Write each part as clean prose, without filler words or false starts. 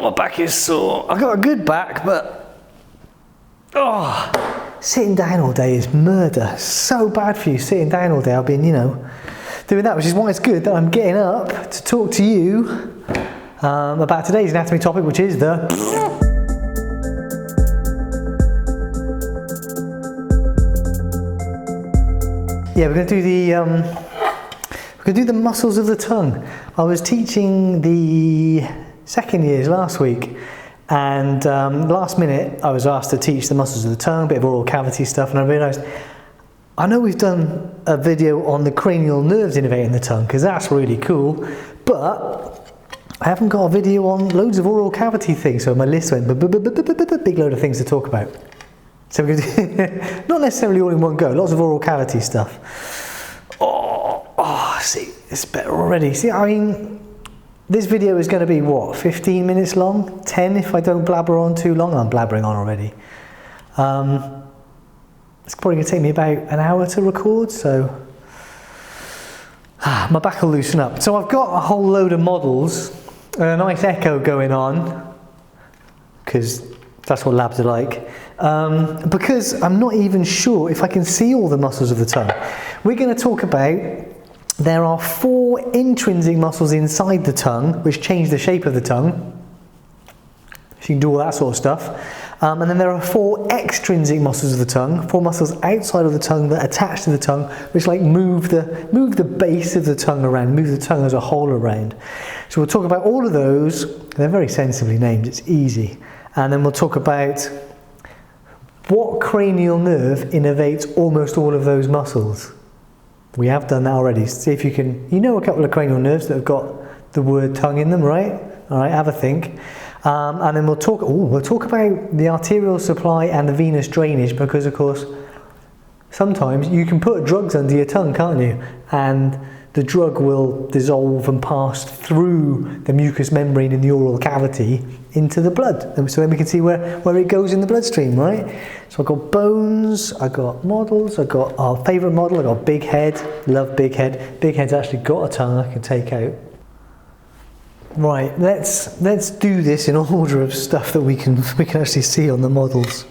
God, my back is sore. I got a good back, but sitting down all day is murder. So bad for you, sitting down all day. I've been, doing that, which is why it's good that I'm getting up to talk to you about today's anatomy topic, which is the... Yeah, we're going to do the muscles of the tongue. I was teaching the second years last week, and last minute I was asked to teach the muscles of the tongue, a bit of oral cavity stuff, and I realised I know we've done a video on the cranial nerves innervating the tongue, because that's really cool, but I haven't got a video on loads of oral cavity things, so my list went big load of things to talk about. So we're going to do, not necessarily all in one go, lots of oral cavity stuff. See, it's better already. See, I mean, this video is going to be, what, 15 minutes long? 10 if I don't blabber on too long. I'm blabbering on already. It's probably going to take me about an hour to record, so my back will loosen up. So I've got a whole load of models and a nice echo going on, because that's what labs are like. Because I'm not even sure if I can see all the muscles of the tongue. We're going to talk about, there are 4 intrinsic muscles inside the tongue which change the shape of the tongue. So you can do all that sort of stuff. And then there are 4 extrinsic muscles of the tongue, 4 muscles outside of the tongue that attach to the tongue, which like move the base of the tongue around, move the tongue as a whole around. So we'll talk about all of those. They're very sensibly named, it's easy. And then we'll talk about what cranial nerve innervates almost all of those muscles. We have done that already. See if you can, a couple of cranial nerves that have got the word tongue in them, right? All right, have a think. And then we'll talk about the arterial supply and the venous drainage, because of course, sometimes you can put drugs under your tongue, can't you? And the drug will dissolve and pass through the mucous membrane in the oral cavity into the blood. And so then we can see where it goes in the bloodstream, right? So I've got bones, I've got models, I've got our favourite model, I've got Big Head, love Big Head. Big Head's actually got a tongue I can take out. Right, let's do this in order of stuff that we can actually see on the models.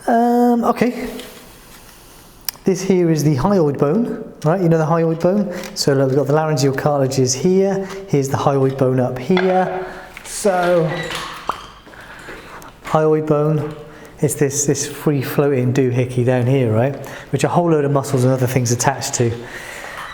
Okay. This here is the hyoid bone, right? You know the hyoid bone? So look, we've got the laryngeal cartilages here. Here's the hyoid bone up here. So, hyoid bone, it's this free-floating doohickey down here, right? Which a whole load of muscles and other things attached to.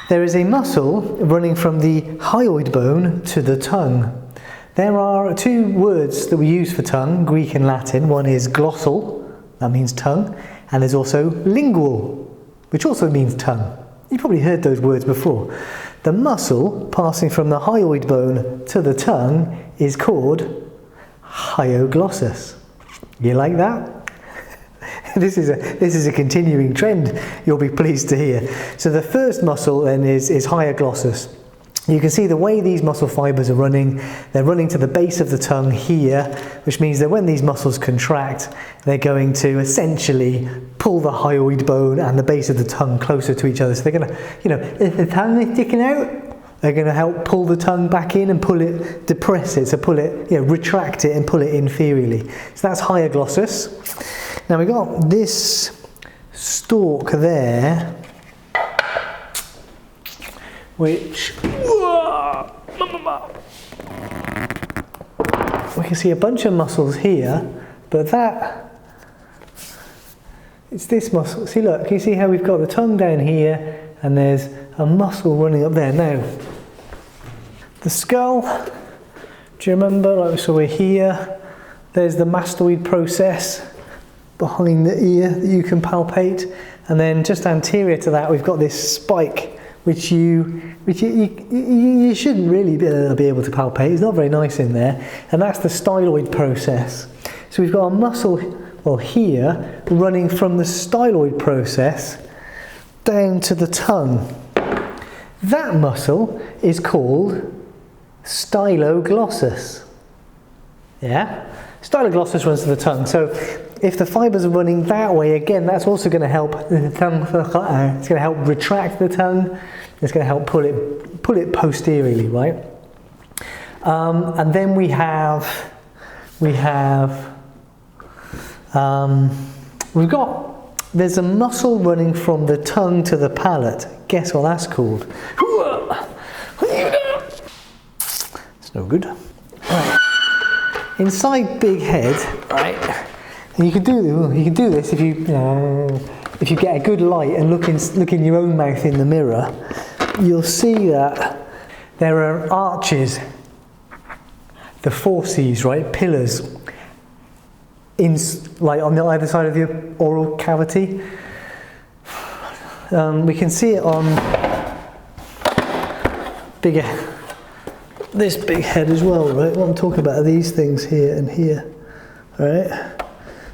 There is a muscle running from the hyoid bone to the tongue. There are 2 words that we use for tongue, Greek and Latin. One is glossal, that means tongue, and there's also lingual, which also means tongue. You've probably heard those words before. The muscle passing from the hyoid bone to the tongue is called hyoglossus. You like that? This is a continuing trend, you'll be pleased to hear. So the first muscle then is hyoglossus. You can see the way these muscle fibres are running. They're running to the base of the tongue here, which means that when these muscles contract, they're going to essentially pull the hyoid bone and the base of the tongue closer to each other. So they're going to, if the tongue is sticking out, they're going to help pull the tongue back in and pull it, depress it, so pull it, retract it and pull it inferiorly. So that's hyoglossus. Now we've got this stalk there, which we can see a bunch of muscles here, but it's this muscle. See, look, can you see how we've got the tongue down here and there's a muscle running up there? Now, the skull, do you remember, so we're here, there's the mastoid process behind the ear that you can palpate, and then just anterior to that we've got this spike which you shouldn't really be able to palpate. It's not very nice in there, and that's the styloid process. So we've got a muscle, here, running from the styloid process down to the tongue. That muscle is called styloglossus. Yeah? Styloglossus runs to the tongue. So if the fibres are running that way, again, that's also going to help the tongue. It's going to help retract the tongue. It's going to help pull it posteriorly, right? And then there's a muscle running from the tongue to the palate. Guess what that's called? It's no good. Right. Inside big head, right? And you can do this if you get a good light and look in your own mouth in the mirror. You'll see that there are arches, the fauces, right? Pillars, like on the either side of the oral cavity. We can see it on this big head as well, right? What I'm talking about are these things here and here, right?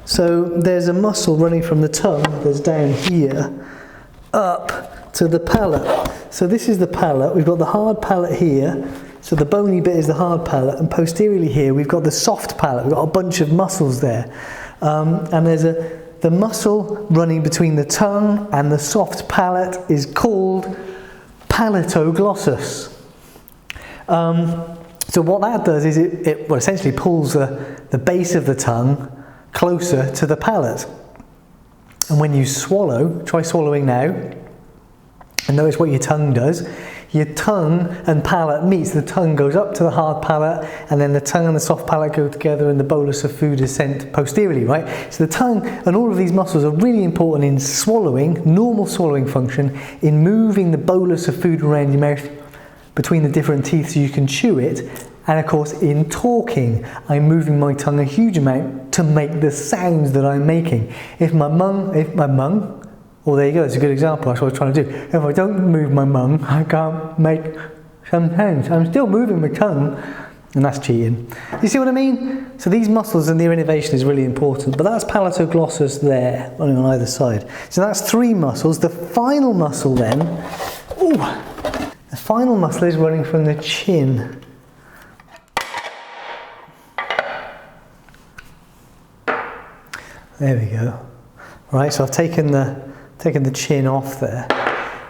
So there's a muscle running from the tongue that's down here up to the palate. So this is the palate. We've got the hard palate here. So the bony bit is the hard palate, and posteriorly here we've got the soft palate. We've got a bunch of muscles there, and there's the muscle running between the tongue and the soft palate is called palatoglossus. So what that does is it essentially pulls the base of the tongue closer to the palate. And when you swallow, try swallowing now, and notice what your tongue does. Your tongue and palate meets, the tongue goes up to the hard palate, and then the tongue and the soft palate go together and the bolus of food is sent posteriorly, right? So the tongue and all of these muscles are really important in swallowing, normal swallowing function, in moving the bolus of food around your mouth between the different teeth so you can chew it, and of course in talking, I'm moving my tongue a huge amount to make the sounds that I'm making. If my mung, well, there you go, that's a good example, that's what I was trying to do. If I don't move my mung, I can't make some sounds. I'm still moving my tongue, and that's cheating. You see what I mean? So these muscles and their innervation is really important, but that's palatoglossus there, running on either side. So that's 3 muscles. The final muscle then, the final muscle is running from the chin. There we go. Right, so I've taken the chin off there.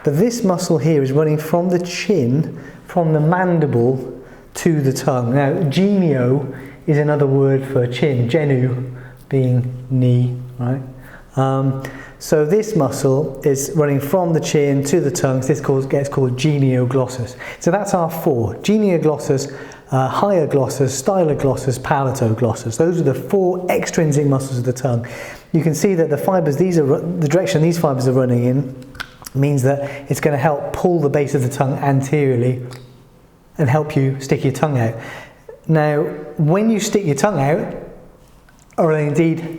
But this muscle here is running from the chin, from the mandible to the tongue. Now, genio is another word for chin, genu being knee, right? So this muscle is running from the chin to the tongue. So this gets called genioglossus. So that's our 4. Genioglossus, hyoglossus, styloglossus, palatoglossus. Those are the 4 extrinsic muscles of the tongue. You can see that the fibres, the direction these fibres are running in means that it's going to help pull the base of the tongue anteriorly and help you stick your tongue out. Now, when you stick your tongue out, or indeed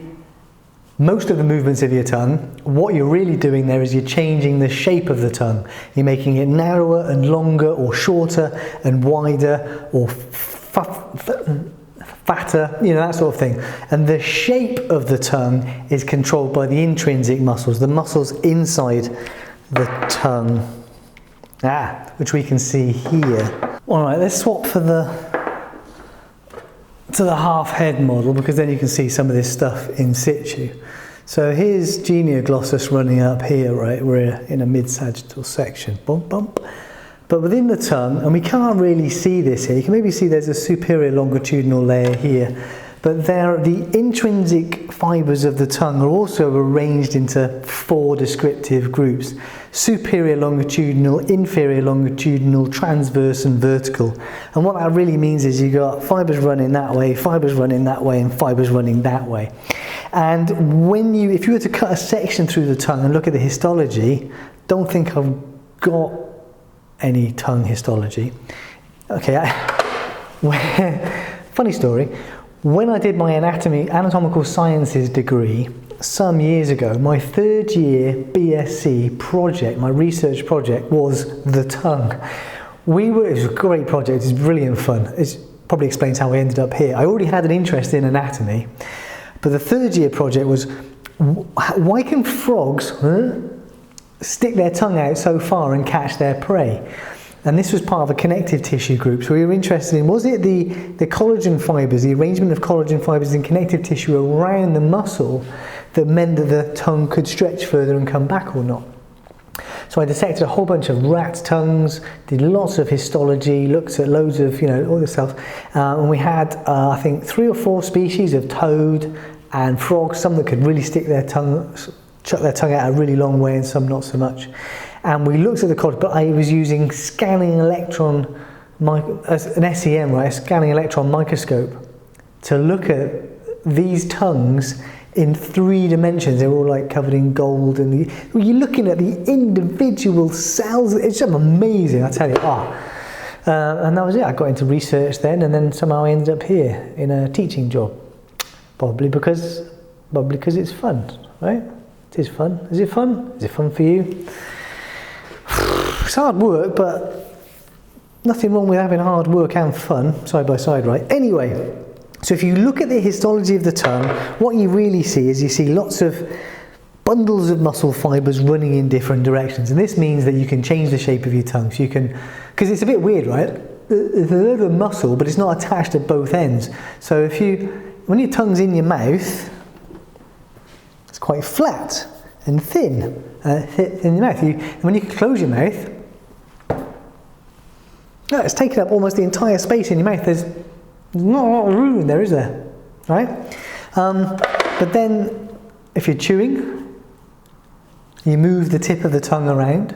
most of the movements of your tongue, what you're really doing there is you're changing the shape of the tongue. You're making it narrower and longer, or shorter and wider, or fatter, that sort of thing. And the shape of the tongue is controlled by the intrinsic muscles, the muscles inside the tongue, which we can see here. All right, let's swap to the half head model, because then you can see some of this stuff in situ. So here's genioglossus running up here, right? We're in a mid-sagittal section, bump, bump. But within the tongue, and we can't really see this here, you can maybe see there's a superior longitudinal layer here, but the intrinsic fibres of the tongue are also arranged into 4 descriptive groups: superior longitudinal, inferior longitudinal, transverse and vertical. And what that really means is you've got fibres running that way, fibres running that way, and fibres running that way. And if you were to cut a section through the tongue and look at the histology, don't think I've got any tongue histology. Okay, funny story. When I did my anatomical sciences degree some years ago, my 3rd year BSc project, my research project, was the tongue. It was a great project, it's brilliant fun. It probably explains how I ended up here. I already had an interest in anatomy, but the 3rd year project was, why can frogs stick their tongue out so far and catch their prey? And this was part of a connective tissue group. So we were interested in, was it the collagen fibres, the arrangement of collagen fibres in connective tissue around the muscle that meant that the tongue could stretch further and come back or not? So I dissected a whole bunch of rat tongues, did lots of histology, looked at loads of, all this stuff. And we had, I think, 3 or 4 species of toad and frogs, some that could really chuck their tongue out a really long way and some not so much. And we looked at the culture, but I was using scanning electron, an SEM, right, a scanning electron microscope to look at these tongues in 3 dimensions. They're all like covered in gold, and you're looking at the individual cells. It's just amazing, I tell you. And that was it. I got into research then, and then somehow I ended up here in a teaching job. Probably because it's fun, right? It is fun. Is it fun? Is it fun for you? It's hard work, but nothing wrong with having hard work and fun side by side, right? Anyway, so if you look at the histology of the tongue, what you really see is you see lots of bundles of muscle fibers running in different directions, and this means that you can change the shape of your tongue. So you can, because it's a bit weird, right? It's a little muscle, but it's not attached at both ends. So when your tongue's in your mouth, it's quite flat and thin in your mouth. When you close your mouth, it's taken up almost the entire space in your mouth. There's not a lot of room in there, is there? Right? But then, if you're chewing, you move the tip of the tongue around.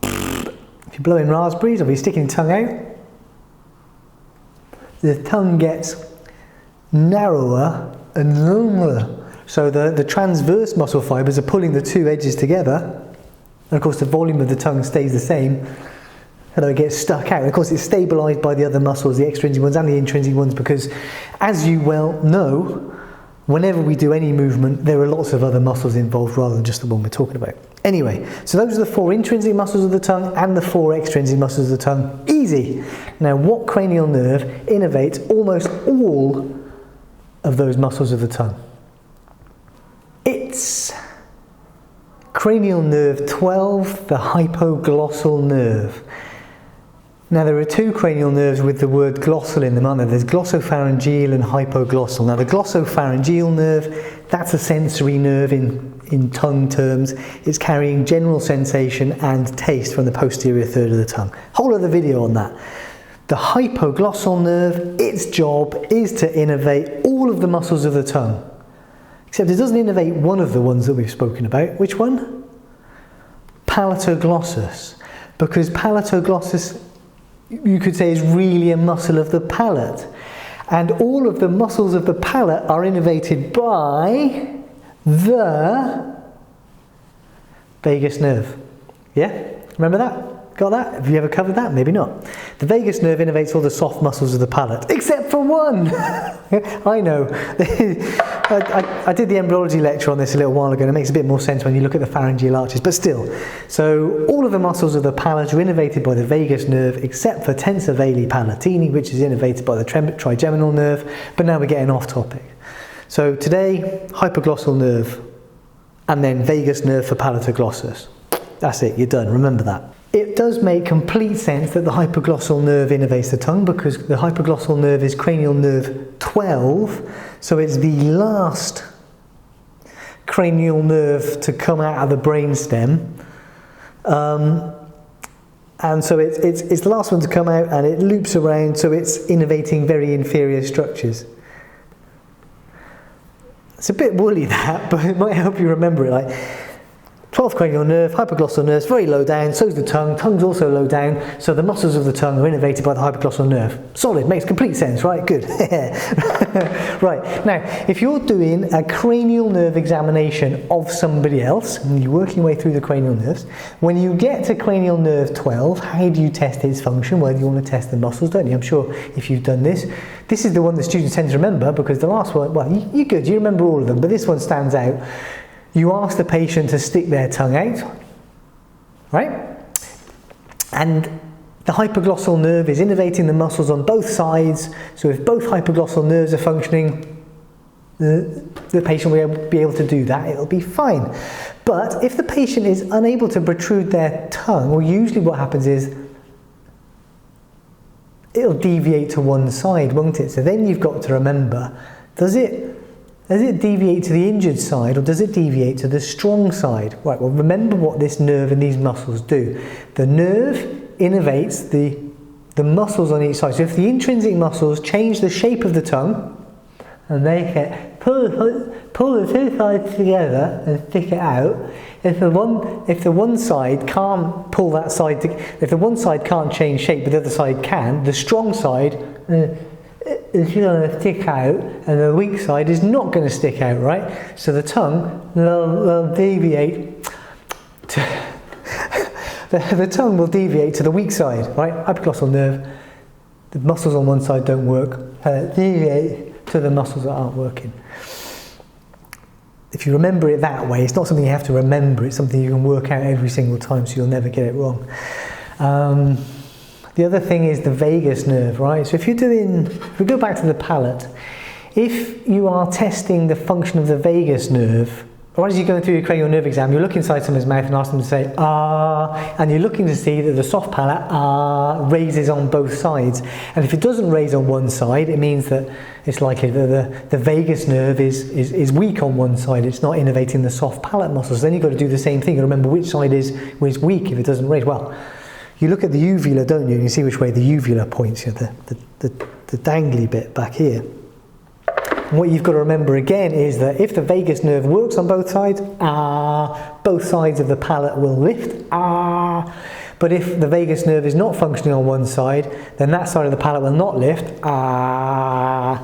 If you're blowing raspberries, or if you're sticking your tongue out, the tongue gets narrower and longer. So the transverse muscle fibers are pulling the 2 edges together, and of course the volume of the tongue stays the same, although it gets stuck out. And of course it's stabilised by the other muscles, the extrinsic ones and the intrinsic ones, because as you well know, whenever we do any movement, there are lots of other muscles involved rather than just the one we're talking about. Anyway, so those are the 4 intrinsic muscles of the tongue and the 4 extrinsic muscles of the tongue. Easy! Now, what cranial nerve innervates almost all of those muscles of the tongue? It's cranial nerve 12, the hypoglossal nerve. Now there are 2 cranial nerves with the word glossal in them, aren't there? There's glossopharyngeal and hypoglossal. Now the glossopharyngeal nerve, that's a sensory nerve in tongue terms. It's carrying general sensation and taste from the posterior third of the tongue. Whole other video on that. The hypoglossal nerve, its job is to innervate all of the muscles of the tongue. Except it doesn't innervate one of the ones that we've spoken about. Which one? Palatoglossus. Because palatoglossus, you could say, is really a muscle of the palate. And all of the muscles of the palate are innervated by the vagus nerve. Yeah? Remember that? Got that? Have you ever covered that? Maybe not. The vagus nerve innervates all the soft muscles of the palate, except for one. I know. I did the embryology lecture on this a little while ago, and it makes a bit more sense when you look at the pharyngeal arches, but still. So all of the muscles of the palate are innervated by the vagus nerve, except for tensor veli palatini, which is innervated by the trigeminal nerve. But now we're getting off topic. So today, hypoglossal nerve, and then vagus nerve for palatoglossus. That's it, you're done, remember that. It does make complete sense that the hypoglossal nerve innervates the tongue, because the hypoglossal nerve is cranial nerve 12, so it's the last cranial nerve to come out of the brainstem. And so it's the last one to come out, and it loops around, so it's innervating very inferior structures. It's a bit woolly that, but it might help you remember it. Like 12th cranial nerve, hypoglossal nerve, very low down, so is the tongue. Tongue's also low down, so the muscles of the tongue are innervated by the hypoglossal nerve. Solid, makes complete sense, right? Good. Right, now, if you're doing a cranial nerve examination of somebody else, and you're working your way through the cranial nerves, when you get to cranial nerve 12, how do you test its function? Well, you want to test the muscles, don't you? I'm sure if you've done this. This is the one that students tend to remember, because the last one, well, you're good, you remember all of them, but this one stands out. You ask the patient to stick their tongue out, right? And the hypoglossal nerve is innervating the muscles on both sides, so if both hypoglossal nerves are functioning, the patient will be able to do that, it'll be fine. But if the patient is unable to protrude their tongue, well, usually what happens is it'll deviate to one side, won't it? So then you've got to remember, does it Does it deviate to the injured side or does it deviate to the strong side? Right, well remember what this nerve and these muscles do. The nerve innervates the muscles on each side. So if the intrinsic muscles change the shape of the tongue and they can pull the two sides together and stick it out, if the one side can't pull that side, if the one side can't change shape but the other side can, the strong side is going to stick out and the weak side is not going to stick out, right? So the tongue will deviate to the tongue will deviate to the weak side, right? Hypoglossal nerve, the muscles on one side don't work, deviate to the muscles that aren't working. If you remember it that way, it's not something you have to remember, it's something you can work out every single time so you'll never get it wrong. The other thing is the vagus nerve, right? So if we go back to the palate, if you are testing the function of the vagus nerve, or as you're going through your cranial nerve exam, you look inside someone's mouth and ask them to say, ah, and you're looking to see that the soft palate, raises on both sides. And if it doesn't raise on one side, it means that it's likely that the vagus nerve is weak on one side. It's not innervating the soft palate muscles. Then you've got to do the same thing. You remember which side is weak if it doesn't raise. Well, you look at the uvula, don't you? And you see which way the uvula points, the dangly bit back here. And what you've got to remember again is that if the vagus nerve works on both sides, both sides of the palate will lift, but if the vagus nerve is not functioning on one side, then that side of the palate will not lift, right?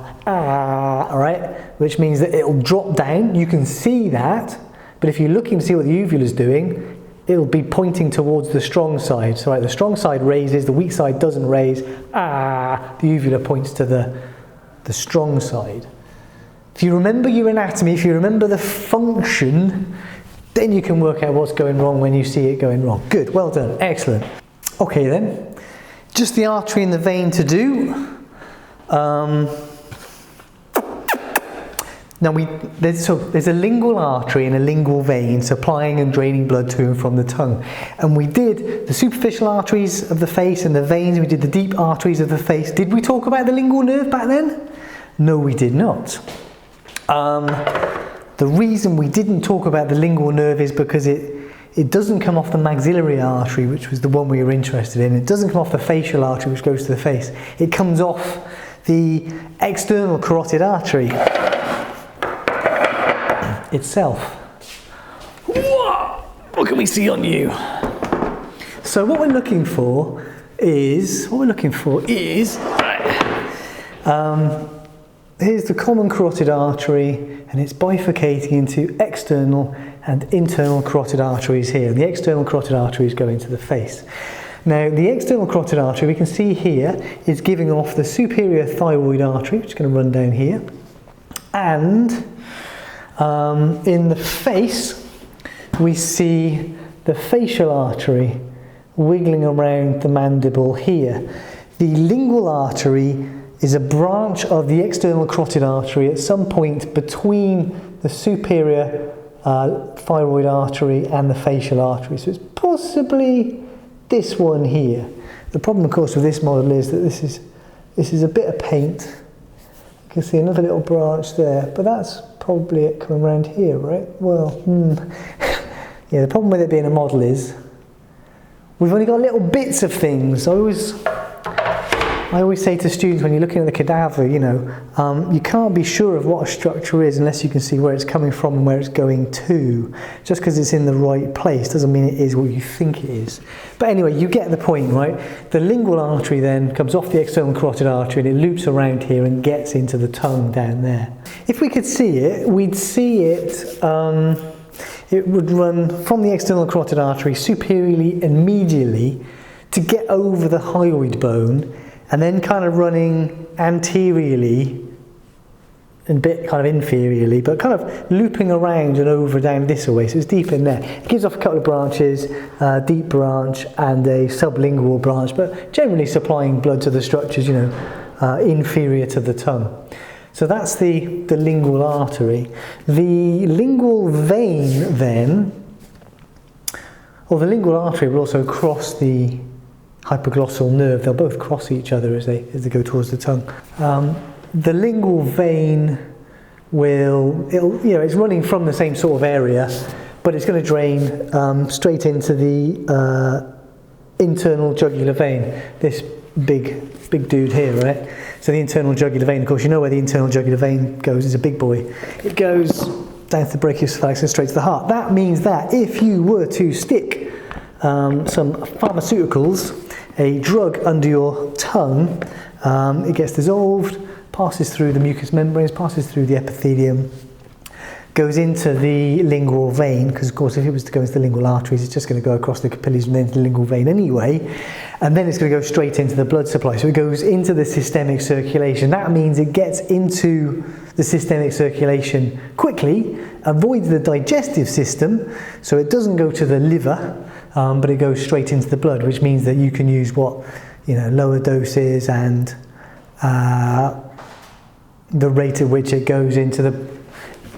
Which means that it'll drop down. You can see that, but if you're looking to see what the uvula is doing, it'll be pointing towards the strong side. So right, the strong side raises, the weak side doesn't raise, the uvula points to the strong side. If you remember your anatomy, if you remember the function, then you can work out what's going wrong when you see it going wrong. Good, well done, excellent. Okay then, just the artery and the vein to do. Now there's a lingual artery and a lingual vein supplying and draining blood to and from the tongue. And we did the superficial arteries of the face and the veins, we did the deep arteries of the face. Did we talk about the lingual nerve back then? No, we did not. The reason we didn't talk about the lingual nerve is because it doesn't come off the maxillary artery, which was the one we were interested in. It doesn't come off the facial artery, which goes to the face. It comes off the external carotid artery itself. What can we see on you? So what we're looking for is here's the common carotid artery, and it's bifurcating into external and internal carotid arteries here. The external carotid arteries go into the face. Now, the external carotid artery, we can see here, is giving off the superior thyroid artery, which is going to run down here. And in the face, we see the facial artery wiggling around the mandible here. The lingual artery is a branch of the external carotid artery at some point between the superior thyroid artery and the facial artery. So it's possibly this one here. The problem, of course, with this model is that this is a bit of paint. You can see another little branch there, but that's probably it coming around here, right? Well, yeah, the problem with it being a model is we've only got little bits of things. I always say to students when you're looking at the cadaver, you can't be sure of what a structure is unless you can see where it's coming from and where it's going to. Just because it's in the right place doesn't mean it is what you think it is. But anyway, you get the point, right? The lingual artery then comes off the external carotid artery and it loops around here and gets into the tongue down there. If we could see it, we'd see it, it would run from the external carotid artery superiorly and medially to get over the hyoid bone, and then kind of running anteriorly and a bit kind of inferiorly, but kind of looping around and over down this way, so it's deep in there. It gives off a couple of branches, a deep branch and a sublingual branch, but generally supplying blood to the structures, inferior to the tongue. So that's the lingual artery. The lingual vein then, or the lingual artery will also cross the hypoglossal nerve. They'll both cross each other as they go towards the tongue. The lingual vein it's running from the same sort of area, but it's going to drain straight into the internal jugular vein, this big dude here, right? So the internal jugular vein, of course, you know where the internal jugular vein goes, it's a big boy. It goes down to the brachiocephalus and straight to the heart. That means that if you were to stick some pharmaceuticals, a drug under your tongue, it gets dissolved, passes through the mucous membranes, passes through the epithelium, goes into the lingual vein, because of course if it was to go into the lingual arteries, it's just going to go across the capillaries and then into the lingual vein anyway, and then it's going to go straight into the blood supply. So it goes into the systemic circulation. That means it gets into the systemic circulation quickly, avoids the digestive system, so it doesn't go to the liver, but it goes straight into the blood, which means that you can use lower doses, and the rate at which it goes into the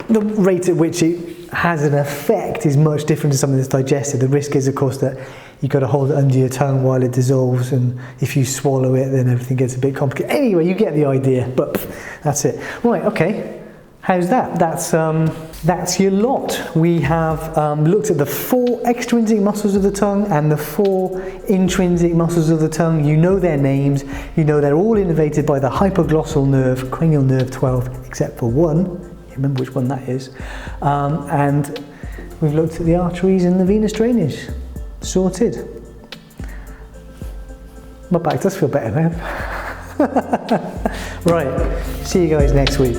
rate at which it has an effect is much different to something that's digested. The risk is, of course, that you've got to hold it under your tongue while it dissolves, and if you swallow it, then everything gets a bit complicated. Anyway, you get the idea, but that's it. Right, okay. How's that? That's your lot. We have looked at the 4 extrinsic muscles of the tongue and the 4 intrinsic muscles of the tongue. You know their names. You know they're all innervated by the hypoglossal nerve, cranial nerve 12, except for one. You remember which one that is. And we've looked at the arteries and the venous drainage. Sorted. My back does feel better now. Right, see you guys next week.